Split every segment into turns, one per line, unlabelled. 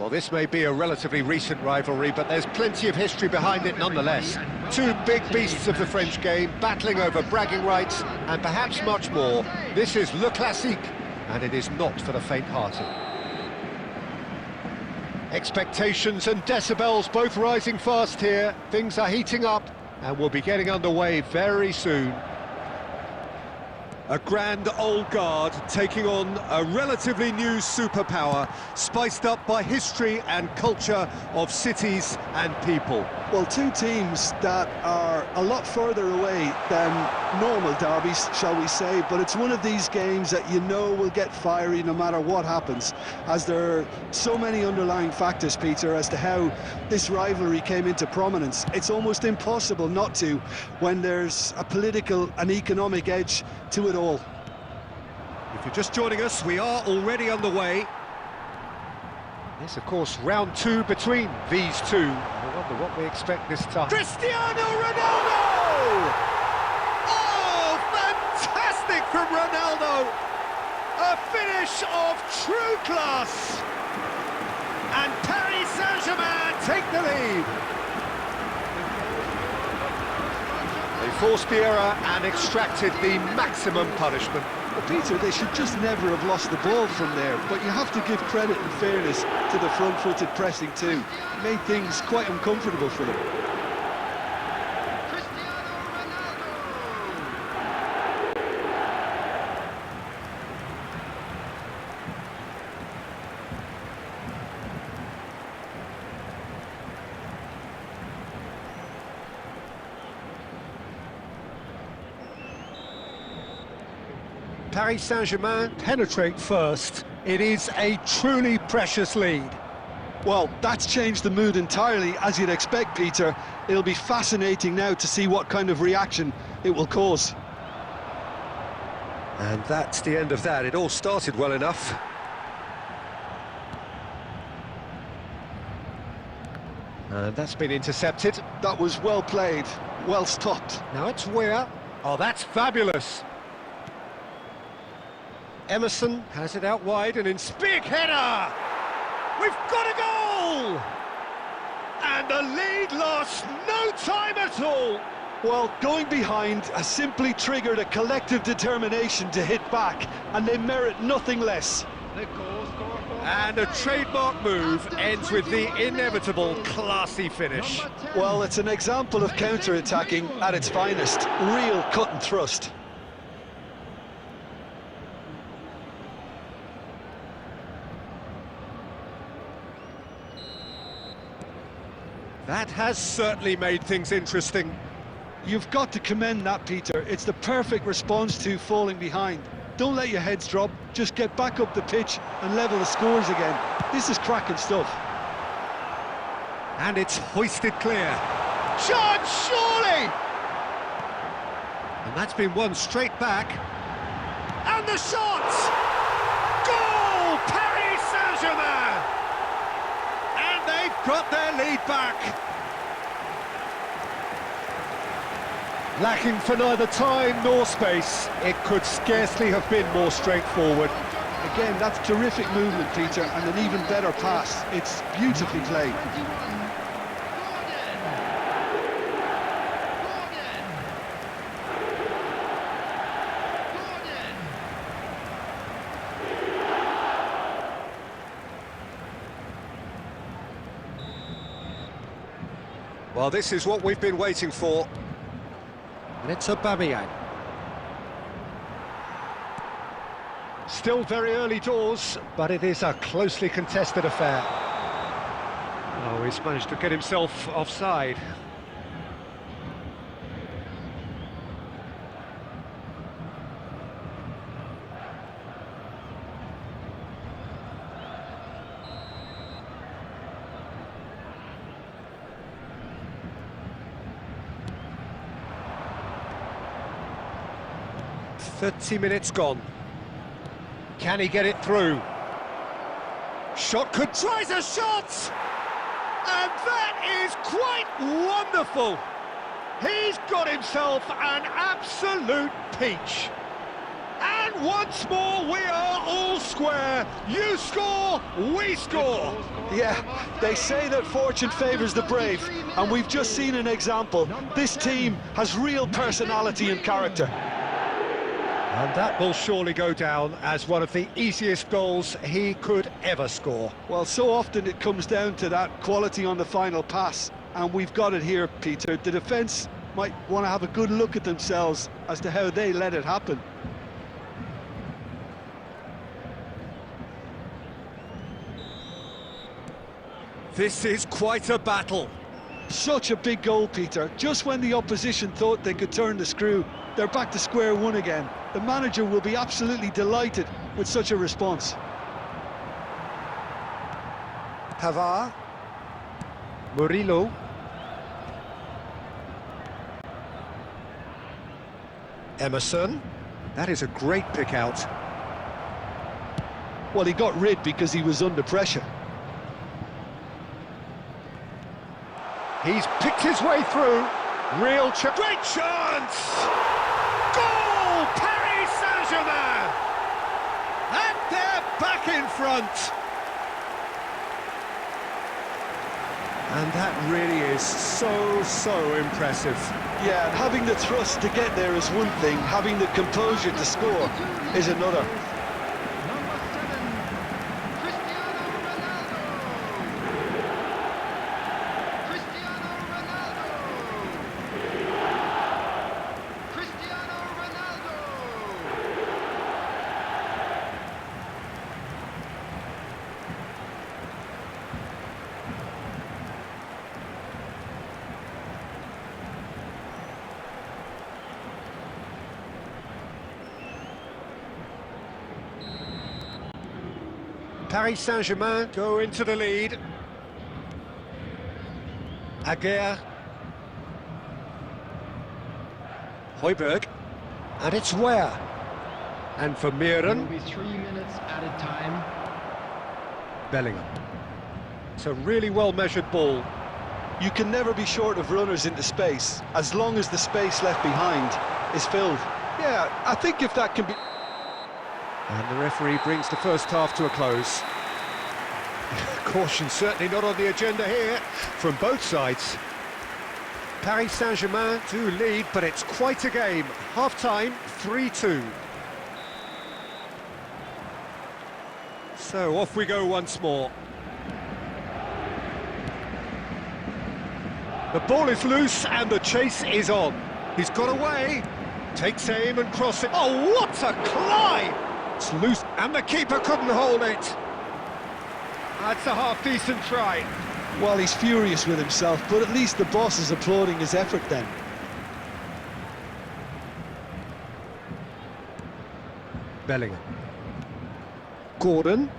Well, this may be a relatively recent rivalry, but there's plenty of history behind it nonetheless. Two big beasts of the French game, battling over bragging rights, and perhaps much more. This is Le Classique, and it is not for the faint-hearted. Expectations and decibels both rising fast here. Things are heating up, and we'll be getting underway very soon. A grand old guard taking on a relatively new superpower, spiced up by history and culture of cities and people.
Well, two teams that are a lot further away than normal derbies, shall we say, but it's one of these games that you know will get fiery no matter what happens, as there are so many underlying factors, Peter, as to how this rivalry came into prominence. It's almost impossible not to when there's a political and economic edge to it all.
If you're just joining us, we are already underway. Yes, of course, round two between these two. I wonder what we expect this time. Cristiano Ronaldo! Oh, fantastic from Ronaldo! A finish of true class! And Paris Saint-Germain take the lead. They forced the error and extracted the maximum punishment.
Well, Peter, they should just never have lost the ball from there, but you have to give credit and fairness to the front-footed pressing too. It made things quite uncomfortable for them.
Paris Saint-Germain penetrate first. It is a truly precious lead.
Well, that's changed the mood entirely, as you'd expect, Peter. It'll be fascinating now to see what kind of reaction it will cause.
And that's the end of that. It all started well enough. And that's been intercepted.
That was well played, well stopped.
Now it's Weir. Oh, that's fabulous. Emerson has it out wide, and in big header! We've got a goal! And the lead lost no time at all!
Well, going behind has simply triggered a collective determination to hit back, and they merit nothing less.
And a trademark move ends with the inevitable classy finish.
Well, it's an example of counter-attacking at its finest. Real cut and thrust.
That has certainly made things interesting.
You've got to commend that, Peter. It's the perfect response to falling behind. Don't let your heads drop, just get back up the pitch and level the scores again. This is cracking stuff.
And it's hoisted clear. Shot, surely! And that's been won straight back. And the shot! Goal! Paris Saint-Germain! And they've got their lead back. Lacking for neither time nor space, it could scarcely have been more straightforward.
Again, that's terrific movement, Peter, and an even better pass. It's beautifully played.
Well, this is what we've been waiting for. And it's Aubameyang. Still very early doors, but it is a closely contested affair. Oh, he's managed to get himself offside. "30 minutes gone. Can he get it through? Shot could tries a shot! And that is quite wonderful! He's got himself an absolute peach. And once more, we are all square. You score, we score.
Yeah, they say that fortune favours the brave, and we've just seen an example. This team has real personality and character.
And that will surely go down as one of the easiest goals he could ever score.
Well, so often it comes down to that quality on the final pass, and we've got it here, Peter. The defence might want to have a good look at themselves as to how they let it happen.
This is quite a battle.
Such a big goal, Peter. Just when the opposition thought they could turn the screw, they're back to square one again. The manager will be absolutely delighted with such a response.
Pavard. Murillo. Emerson. That is a great pick out.
Well, he got rid because he was under pressure.
He's picked his way through. Real chance. Great chance! Goal! Paris Saint-Germain! And they're back in front. And that really is so impressive.
Yeah, having the thrust to get there is one thing, having the composure to score is another.
Paris Saint-Germain go into the lead. Aguirre. Højbjerg. And it's Ware. And for Miren.
Will be 3 minutes at a time.
Bellingham. It's a really well-measured ball.
You can never be short of runners into space, as long as the space left behind is filled. Yeah, I think if that can be...
And the referee brings the first half to a close. Caution certainly not on the agenda here from both sides. Paris Saint-Germain do lead, but it's quite a game. Half-time, 3-2. So off we go once more. The ball is loose and the chase is on. He's got away, takes aim and crosses. Oh, what a climb! It's loose, and the keeper couldn't hold it. That's a half-decent try.
Well, he's furious with himself, but at least the boss is applauding his effort then.
Bellingham. Gordon.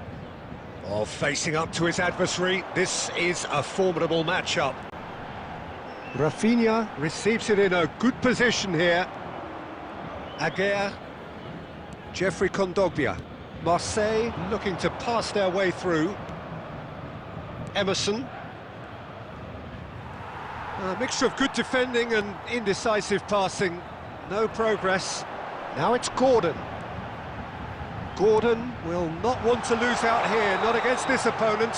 Oh, facing up to his adversary. This is a formidable matchup. Rafinha receives it in a good position here. Aguirre. Jeffrey Kondogbia. Marseille looking to pass their way through. Emerson. A mixture of good defending and indecisive passing. No progress. Now it's Gordon. Gordon will not want to lose out here, not against this opponent.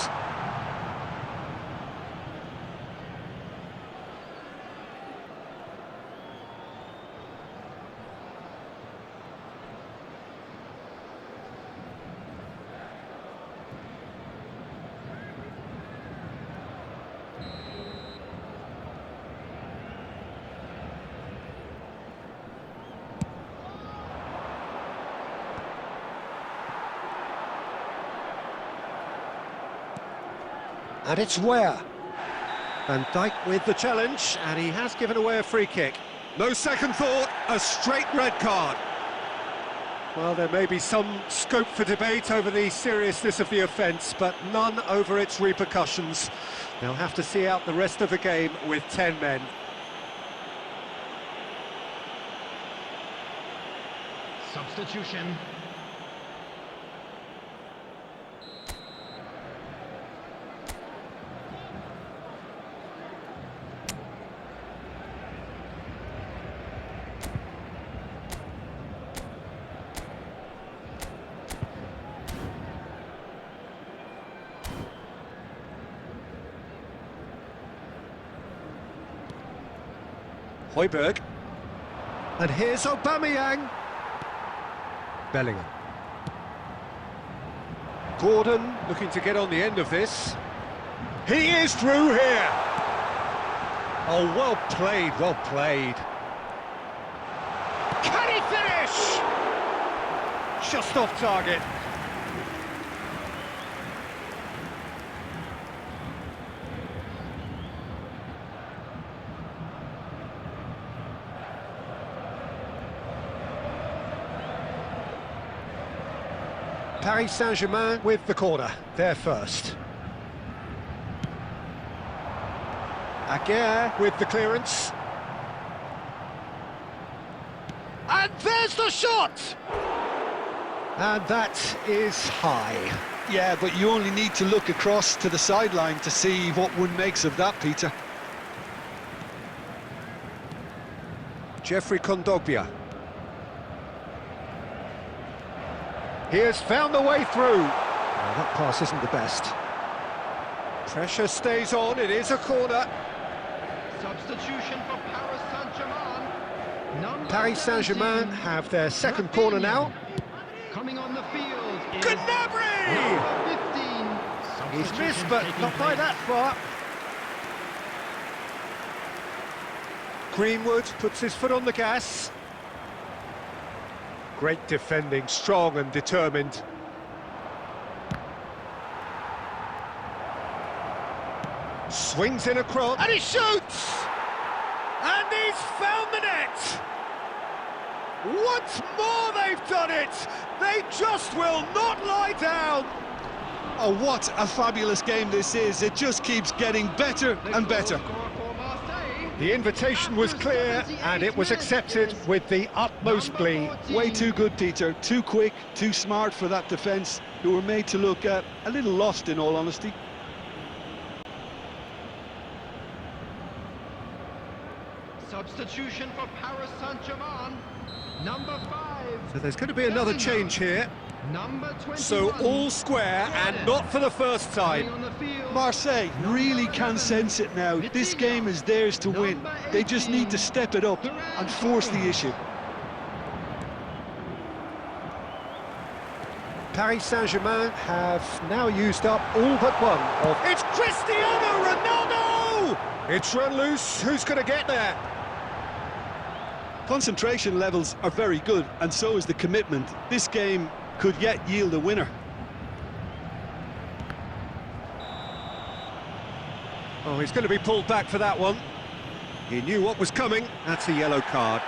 And it's Ware. Van Dijk with the challenge, and he has given away a free kick. No second thought, a straight red card. Well, there may be some scope for debate over the seriousness of the offence, but none over its repercussions. They'll have to see out the rest of the game with 10 men.
Substitution.
Højbjerg. And here's Aubameyang. Bellingham. Gordon looking to get on the end of this. He is through here. Oh, well played, well played. Can he finish? Just off target. Paris Saint-Germain with the corner, there first. Aguirre with the clearance. And there's the shot! And that is high.
Yeah, but you only need to look across to the sideline to see what one makes of that, Peter.
Jeffrey Kondogbia. He has found the way through. Oh, that pass isn't the best. Pressure stays on, it is a corner.
Substitution for Paris Saint-Germain.
Paris Saint-Germain have their second corner now.
Coming on the field is
Gnabry!
number 15.
He's missed, but not by that far. Greenwood puts his foot on the gas. Great defending, strong and determined. Swings in a cross, and he shoots! And he's found the net! Once more they've done it! They just will not lie down!
Oh, what a fabulous game this is. It just keeps getting better and better.
The invitation was clear, and it was accepted with the utmost glee.
Way too good, Peter. Too quick, too smart for that defence, who were made to look a little lost, in all honesty.
Substitution for Paris Saint-Germain. Number 5.
So there's going to be another change here.
Number 21.
So all square, and not for the first time.
On the field.
Marseille really can sense it now. This game is theirs to win. They just need to step it up and force the issue.
Paris Saint-Germain have now used up all but one of... It's Cristiano Ronaldo! It's run loose, who's going to get there?
Concentration levels are very good, and so is the commitment. This game could yet yield a winner.
Oh, he's going to be pulled back for that one. He knew what was coming. That's a yellow card.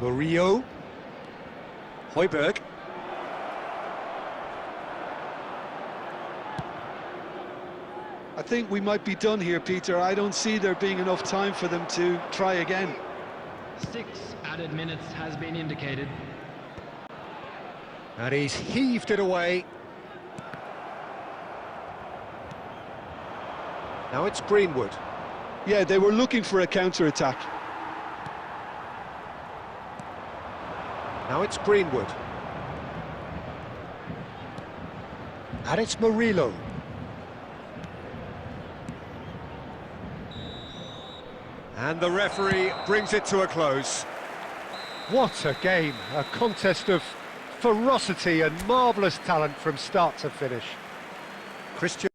Murillo. Højbjerg.
I think we might be done here, Peter. I don't see there being enough time for them to try again.
6 added minutes has been indicated.
And he's heaved it away. Now it's Greenwood.
Yeah, they were looking for a counter-attack.
Now it's Greenwood. And it's Murillo. And the referee brings it to a close. What a game, a contest of ferocity and marvellous talent from start to finish. Christian